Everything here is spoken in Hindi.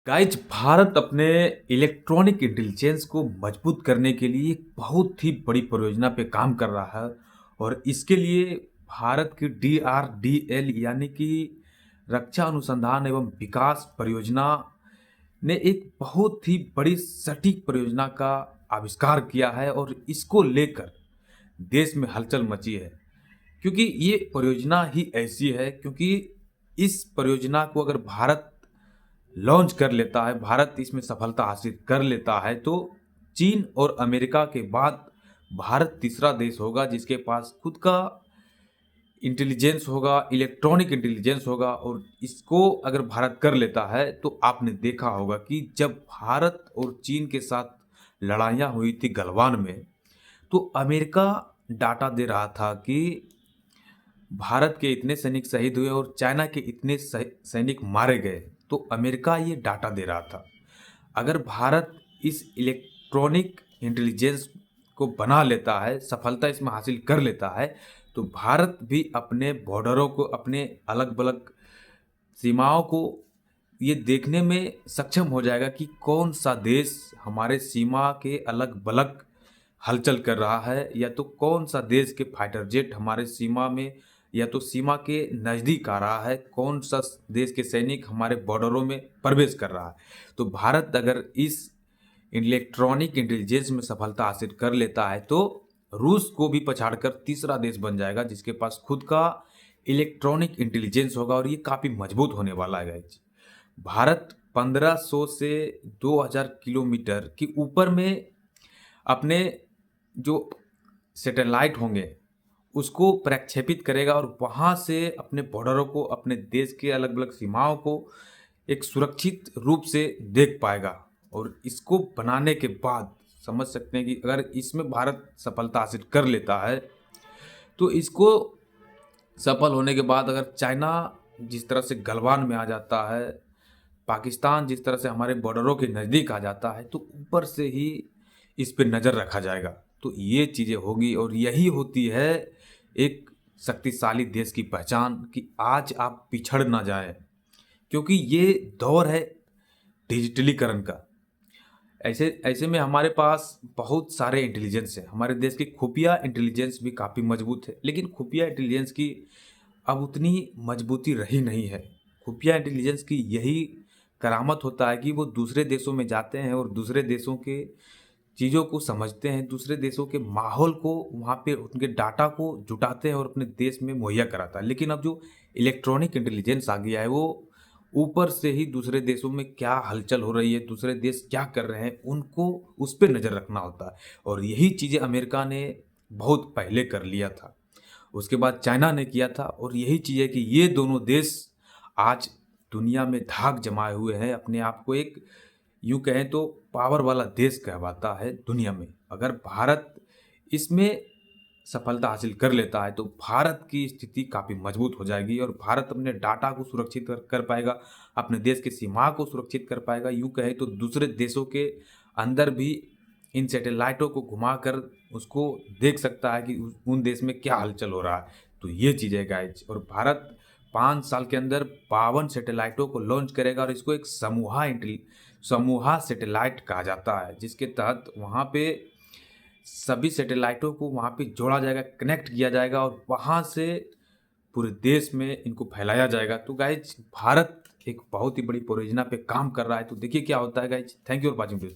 गाइज भारत अपने इलेक्ट्रॉनिक इंटेलिजेंस को मजबूत करने के लिए एक बहुत ही बड़ी परियोजना पे काम कर रहा है। और इसके लिए भारत की DRDL यानी कि रक्षा अनुसंधान एवं विकास परियोजना ने एक बहुत ही बड़ी सटीक परियोजना का आविष्कार किया है और इसको लेकर देश में हलचल मची है। क्योंकि ये परियोजना ही ऐसी है, क्योंकि इस परियोजना को अगर भारत लॉन्च कर लेता है, भारत इसमें सफलता हासिल कर लेता है, तो चीन और अमेरिका के बाद भारत तीसरा देश होगा जिसके पास खुद का इंटेलिजेंस होगा, इलेक्ट्रॉनिक इंटेलिजेंस होगा। और इसको अगर भारत कर लेता है तो आपने देखा होगा कि जब भारत और चीन के साथ लड़ाइयाँ हुई थी गलवान में, तो अमेरिका डाटा दे रहा था कि भारत के इतने सैनिक शहीद हुए और चाइना के इतने सैनिक मारे गए। तो अमेरिका ये डाटा दे रहा था। अगर भारत इस इलेक्ट्रॉनिक इंटेलिजेंस को बना लेता है, सफलता इसमें हासिल कर लेता है, तो भारत भी अपने बॉर्डरों को, अपने अलग अलग सीमाओं को ये देखने में सक्षम हो जाएगा कि कौन सा देश हमारे सीमा के अलग अलग हलचल कर रहा है, या तो कौन सा देश के फाइटर जेट हमारे सीमा में या तो सीमा के नज़दीक आ रहा है, कौन सा देश के सैनिक हमारे बॉर्डरों में प्रवेश कर रहा है। तो भारत अगर इस इलेक्ट्रॉनिक इंटेलिजेंस में सफलता हासिल कर लेता है तो रूस को भी पछाड़कर तीसरा देश बन जाएगा जिसके पास खुद का इलेक्ट्रॉनिक इंटेलिजेंस होगा। और ये काफ़ी मजबूत होने वाला है गाइस। भारत 1500 से 2000 किलोमीटर के ऊपर में अपने जो सैटेलाइट होंगे उसको प्रक्षेपित करेगा और वहाँ से अपने बॉर्डरों को, अपने देश के अलग अलग सीमाओं को एक सुरक्षित रूप से देख पाएगा। और इसको बनाने के बाद समझ सकते हैं कि अगर इसमें भारत सफलता हासिल कर लेता है तो इसको सफल होने के बाद अगर चाइना जिस तरह से गलवान में आ जाता है, पाकिस्तान जिस तरह से हमारे बॉर्डरों के नज़दीक आ जाता है, तो ऊपर से ही इस पे नज़र रखा जाएगा। तो ये चीज़ें होगी और यही होती है एक शक्तिशाली देश की पहचान कि आज आप पिछड़ ना जाएं, क्योंकि ये दौर है डिजिटलीकरण का। ऐसे ऐसे में हमारे पास बहुत सारे इंटेलिजेंस है। हमारे देश की खुफिया इंटेलिजेंस भी काफ़ी मजबूत है, लेकिन खुफिया इंटेलिजेंस की अब उतनी मजबूती रही नहीं है। खुफिया इंटेलिजेंस की यही करामत होता है कि वो दूसरे देशों में जाते हैं और दूसरे देशों के चीज़ों को समझते हैं, दूसरे देशों के माहौल को, वहाँ पे उनके डाटा को जुटाते हैं और अपने देश में मुहैया कराता है। लेकिन अब जो इलेक्ट्रॉनिक इंटेलिजेंस आ गया है वो ऊपर से ही दूसरे देशों में क्या हलचल हो रही है, दूसरे देश क्या कर रहे हैं, उनको उस पर नज़र रखना होता है। और यही चीज़ें अमेरिका ने बहुत पहले कर लिया था, उसके बाद चाइना ने किया था। और यही चीज़ है कि ये दोनों देश आज दुनिया में धाक जमाए हुए हैं, अपने आप को एक यूँ कहें तो पावर वाला देश कहवाता है दुनिया में। अगर भारत इसमें सफलता हासिल कर लेता है तो भारत की स्थिति काफ़ी मजबूत हो जाएगी और भारत अपने डाटा को सुरक्षित कर पाएगा, अपने देश की सीमा को सुरक्षित कर पाएगा। यूँ कहें तो दूसरे देशों के अंदर भी इन सैटेलाइटों को घुमाकर उसको देख सकता है कि उन देश में क्या हलचल हो रहा है। तो ये चीज़ें गाइज, और भारत 5 साल के अंदर 52 सैटेलाइटों को लॉन्च करेगा और इसको एक समूहा सैटेलाइट कहा जाता है, जिसके तहत वहाँ पे सभी सैटेलाइटों को वहाँ पे जोड़ा जाएगा, कनेक्ट किया जाएगा और वहाँ से पूरे देश में इनको फैलाया जाएगा। तो गाइज भारत एक बहुत ही बड़ी परियोजना पे काम कर रहा है, तो देखिए क्या होता है guys. Thank you for watching this.